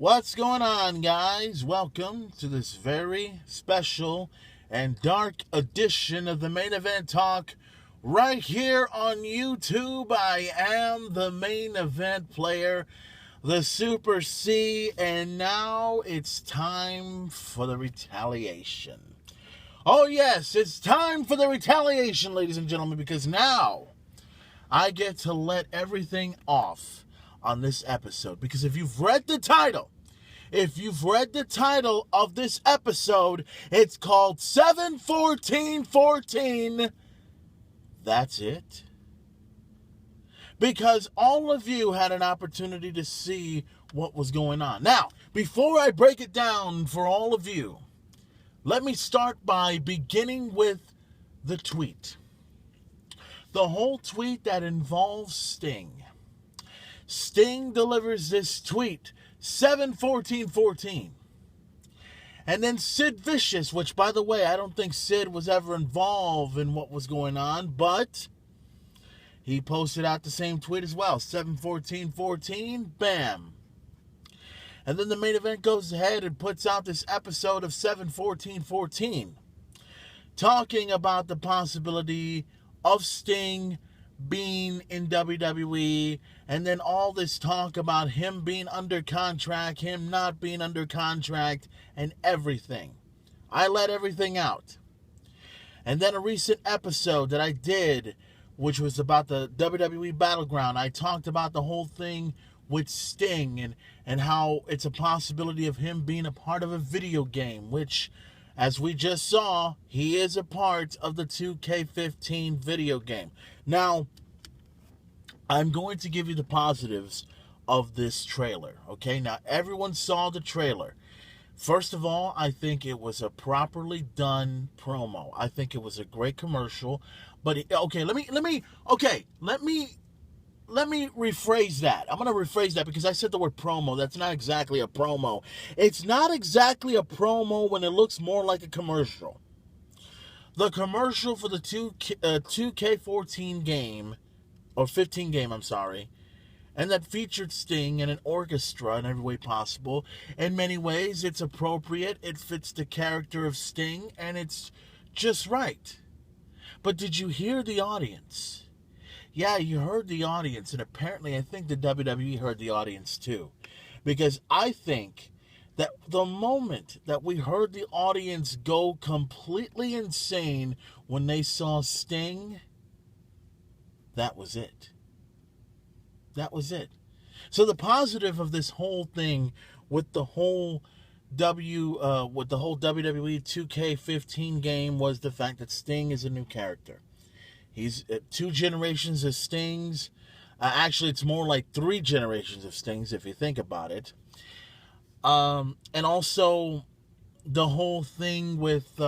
What's going on, guys? Welcome to this very special and dark edition of the Main Event Talk right here on YouTube. I am the Main Event Player, the Super C, and now it's time for the retaliation. Oh yes, it's time for the retaliation, ladies and gentlemen, because now I get to let everything off on this episode. Because if you've read the title of this episode, it's called 7-14-14. That's it. Because all of you had an opportunity to see what was going on. Now, before I break it down for all of you, let me start by beginning with the tweet. The whole tweet that involves Sting. Sting delivers this tweet, 7-14-14. And then Sid Vicious, which, by the way, I don't think Sid was ever involved in what was going on, but he posted out the same tweet as well, 7-14-14, bam. And then the Main Event goes ahead and puts out this episode of 7-14-14, talking about the possibility of Sting being in WWE, and then all this talk about him being under contract, him not being under contract, and everything. I let everything out. And then a recent episode that I did, which was about the WWE Battleground, I talked about the whole thing with Sting and how it's a possibility of him being a part of a video game, which, as we just saw, he is a part of the 2K15 video game. Now, I'm going to give you the positives of this trailer, okay? Now, everyone saw the trailer. First of all, I think it was a properly done promo. I think it was a great commercial. But, let me rephrase that. I'm going to rephrase that because I said the word promo. That's not exactly a promo. It's not exactly a promo when it looks more like a commercial. The commercial for the 2K14 game, or 15 game, I'm sorry, and that featured Sting and an orchestra in every way possible. In many ways, it's appropriate. It fits the character of Sting, and it's just right. But did you hear the audience? Yeah, you heard the audience, and apparently I think the WWE heard the audience too. Because I think that the moment that we heard the audience go completely insane when they saw Sting, that was it. That was it. So the positive of this whole thing with the whole WWE 2K15 game was the fact that Sting is a new character. He's 2 generations of Stings. Actually, it's more like 3 generations of Stings if you think about it. And also the whole thing with,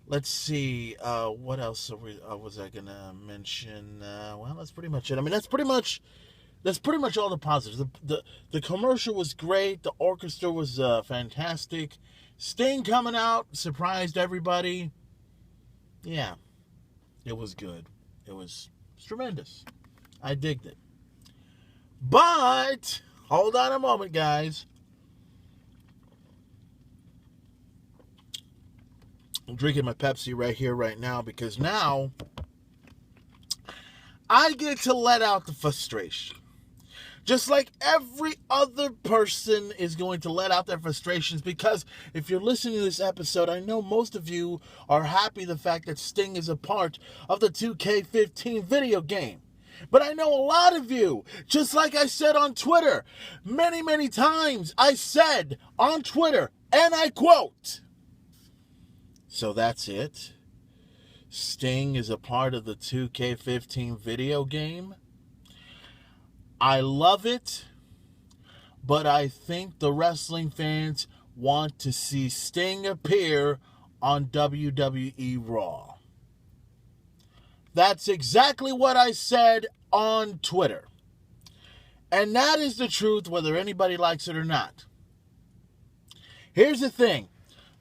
let's see, what else was I going to mention? Well, that's pretty much it. I mean, that's pretty much all the positives. The commercial was great. The orchestra was fantastic. Sting coming out surprised everybody. Yeah. It was good. It was tremendous. I digged it. But, hold on a moment, guys. I'm drinking my Pepsi right here, right now, because now I get to let out the frustration. Just like every other person is going to let out their frustrations, because if you're listening to this episode, I know most of you are happy the fact that Sting is a part of the 2K15 video game. But I know a lot of you, just like I said on Twitter, many, many times I said on Twitter, and I quote, "So that's it? Sting is a part of the 2K15 video game? I love it, but I think the wrestling fans want to see Sting appear on WWE Raw." That's exactly what I said on Twitter. And that is the truth, whether anybody likes it or not. Here's the thing.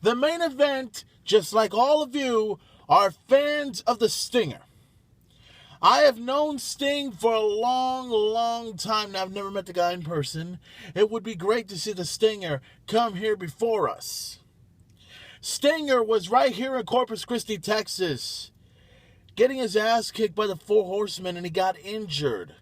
The Main Event, just like all of you, are fans of the Stinger. I have known Sting for a long, long time now. I've never met the guy in person. It would be great to see the Stinger come here before us. Stinger was right here in Corpus Christi, Texas, getting his ass kicked by the Four Horsemen, and he got injured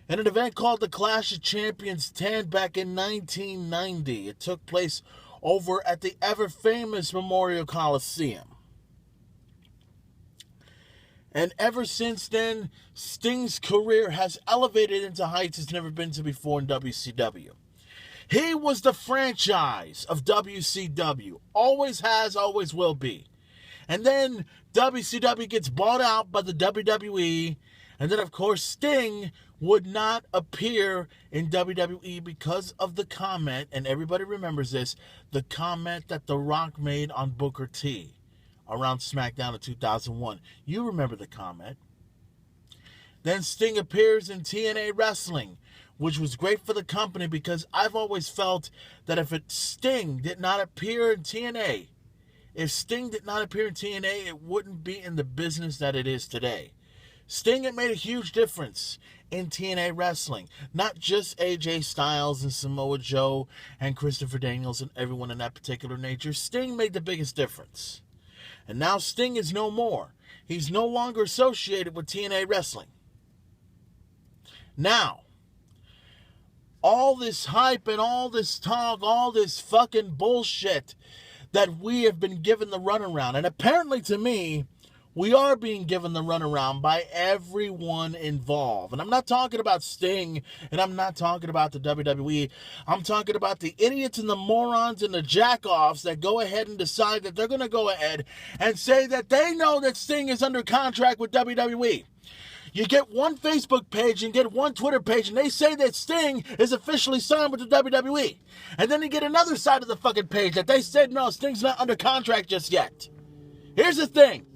in an event called the Clash of Champions 10 back in 1990. It took place over at the ever-famous Memorial Coliseum. And ever since then, Sting's career has elevated into heights it's never been to before in WCW. He was the franchise of WCW. Always has, always will be. And then WCW gets bought out by the WWE. And then, of course, Sting would not appear in WWE because of the comment, and everybody remembers this, the comment that The Rock made on Booker T around SmackDown in 2001. You remember the comment. Then Sting appears in TNA Wrestling, which was great for the company because I've always felt that if Sting did not appear in TNA, it wouldn't be in the business that it is today. Sting had made a huge difference in TNA Wrestling. Not just AJ Styles and Samoa Joe and Christopher Daniels and everyone in that particular nature. Sting made the biggest difference. And now Sting is no more. He's no longer associated with TNA Wrestling. Now, all this hype and all this talk, all this fucking bullshit that we have been given the runaround. And apparently to me, we are being given the runaround by everyone involved. And I'm not talking about Sting, and I'm not talking about the WWE. I'm talking about the idiots and the morons and the jack-offs that go ahead and decide that they're going to go ahead and say that they know that Sting is under contract with WWE. You get one Facebook page and get one Twitter page, and they say that Sting is officially signed with the WWE. And then you get another side of the fucking page that they said, no, Sting's not under contract just yet. Here's the thing.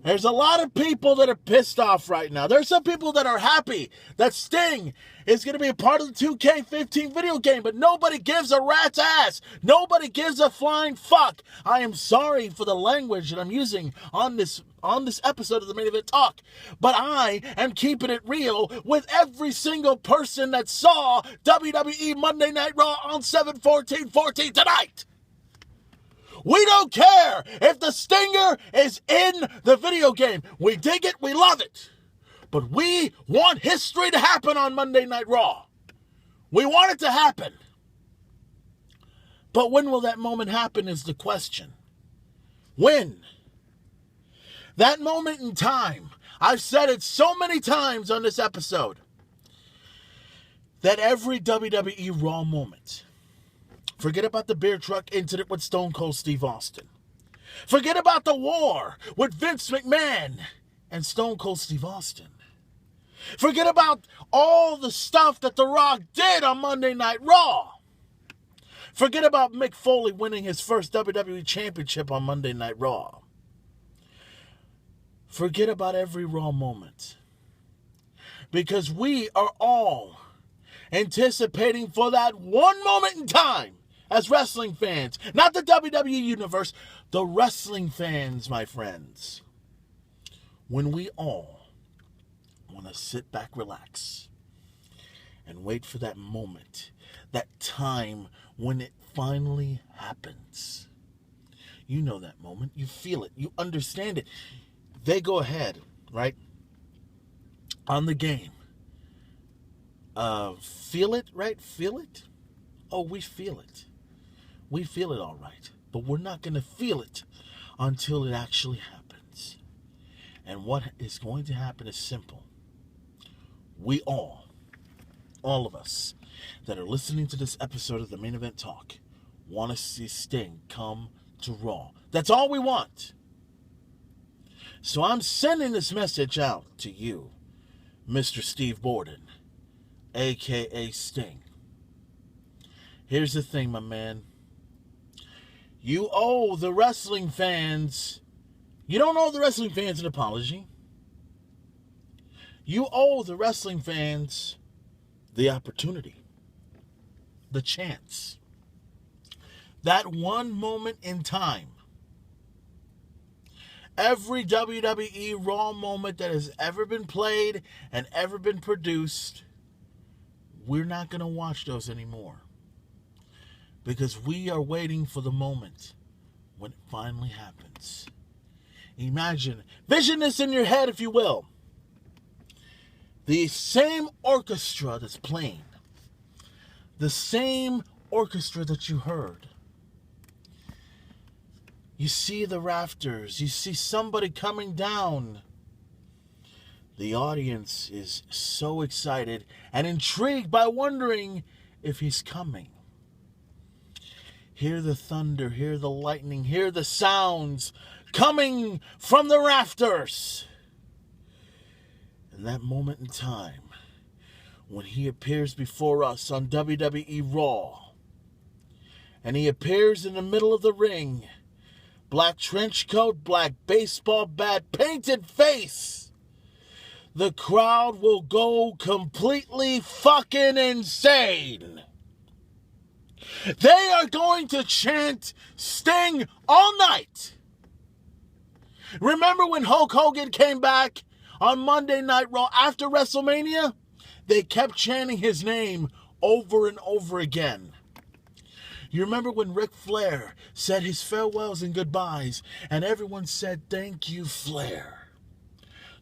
There's a lot of people that are pissed off right now. There's some people that are happy that Sting is going to be a part of the 2K15 video game, but nobody gives a rat's ass. Nobody gives a flying fuck. I am sorry for the language that I'm using on this episode of the Main Event Talk, but I am keeping it real with every single person that saw WWE Monday Night Raw on 7/14/14 tonight. We don't care if the Stinger is in the video game. We dig it, we love it. But we want history to happen on Monday Night Raw. We want it to happen. But when will that moment happen is the question. When? That moment in time, I've said it so many times on this episode, that every WWE Raw moment, forget about the beer truck incident with Stone Cold Steve Austin. Forget about the war with Vince McMahon and Stone Cold Steve Austin. Forget about all the stuff that The Rock did on Monday Night Raw. Forget about Mick Foley winning his first WWE Championship on Monday Night Raw. Forget about every Raw moment. Because we are all anticipating for that one moment in time as wrestling fans. Not the WWE universe, the wrestling fans, my friends. When we all want to sit back, relax, and wait for that moment, that time when it finally happens. You know that moment. You feel it. You understand it. They go ahead, right, on the game. Feel it, right? Feel it? Oh, we feel it. We feel it all right. But we're not going to feel it until it actually happens. And what is going to happen is simple. We all of us that are listening to this episode of the Main Event Talk want to see Sting come to Raw. That's all we want. So I'm sending this message out to you, Mr. Steve Borden, a.k.a. Sting. Here's the thing, my man. You owe the wrestling fans... You don't owe the wrestling fans an apology. You owe the wrestling fans the opportunity, the chance. That one moment in time. Every WWE Raw moment that has ever been played and ever been produced, we're not going to watch those anymore. Because we are waiting for the moment when it finally happens. Imagine, vision this in your head if you will. The same orchestra that's playing, the same orchestra that you heard. You see the rafters, you see somebody coming down. The audience is so excited and intrigued by wondering if he's coming. Hear the thunder, hear the lightning, hear the sounds coming from the rafters. And that moment in time, when he appears before us on WWE Raw, and he appears in the middle of the ring, black trench coat, black baseball bat, painted face, the crowd will go completely fucking insane. They are going to chant Sting all night. Remember when Hulk Hogan came back on Monday Night Raw after WrestleMania? They kept chanting his name over and over again. You remember when Ric Flair said his farewells and goodbyes, and everyone said, "Thank you, Flair."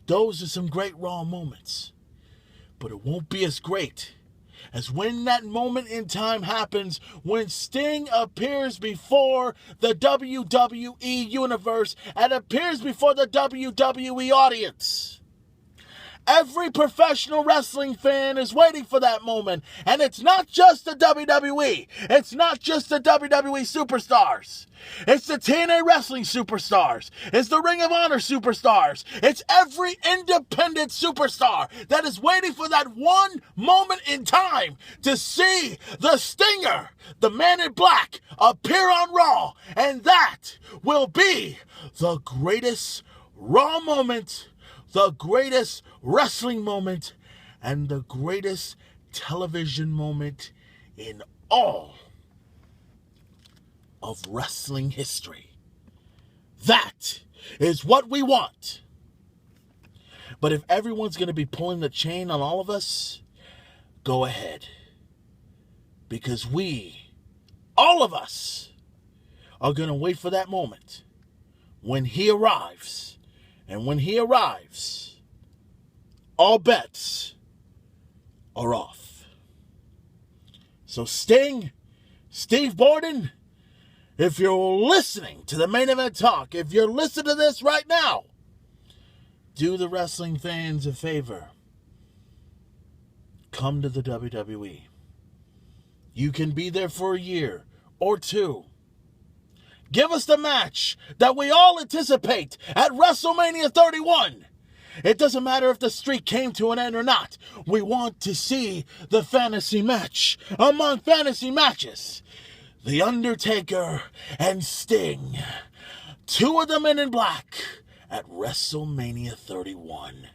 Those are some great Raw moments. But it won't be as great as when that moment in time happens, when Sting appears before the WWE Universe and appears before the WWE audience. Every professional wrestling fan is waiting for that moment. And it's not just the WWE. It's not just the WWE superstars. It's the TNA Wrestling superstars. It's the Ring of Honor superstars. It's every independent superstar that is waiting for that one moment in time to see the Stinger, the Man in Black, appear on Raw. And that will be the greatest Raw moment, the greatest wrestling moment, and the greatest television moment in all of wrestling history. That is what we want. But if everyone's going to be pulling the chain on all of us, go ahead. Because we, all of us, are going to wait for that moment when he arrives. And when he arrives, all bets are off. So Sting, Steve Borden, if you're listening to the Main Event Talk, if you're listening to this right now, do the wrestling fans a favor. Come to the WWE. You can be there for a year or two. Give us the match that we all anticipate at WrestleMania 31. It doesn't matter if the streak came to an end or not. We want to see the fantasy match among fantasy matches. The Undertaker and Sting. Two of the Men in Black at WrestleMania 31.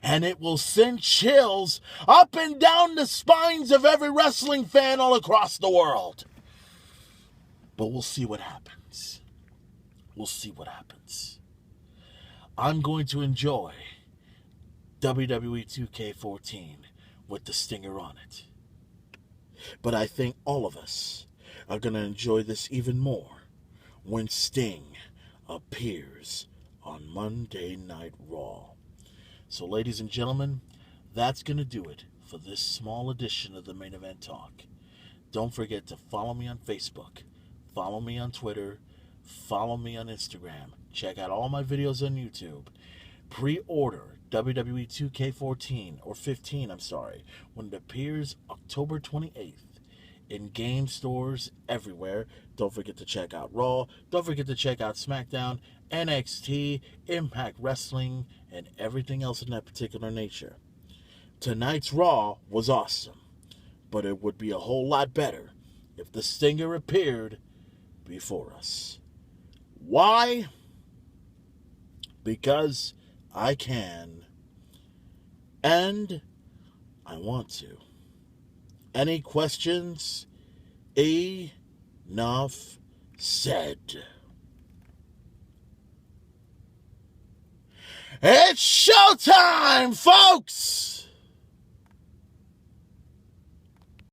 And it will send chills up and down the spines of every wrestling fan all across the world. But we'll see what happens. We'll see what happens. I'm going to enjoy WWE 2K14 with the Stinger on it. But I think all of us are going to enjoy this even more when Sting appears on Monday Night Raw. So, ladies and gentlemen, that's going to do it for this small edition of the Main Event Talk. Don't forget to follow me on Facebook. Follow me on Twitter. Follow me on Instagram. Check out all my videos on YouTube. Pre-order WWE 2K14 or 15, when it appears October 28th in game stores everywhere. Don't forget to check out Raw. Don't forget to check out SmackDown, NXT, Impact Wrestling, and everything else in that particular nature. Tonight's Raw was awesome, but it would be a whole lot better if the Stinger appeared before us. Why? Because I can, and I want to. Any questions? Enough said. It's showtime, folks!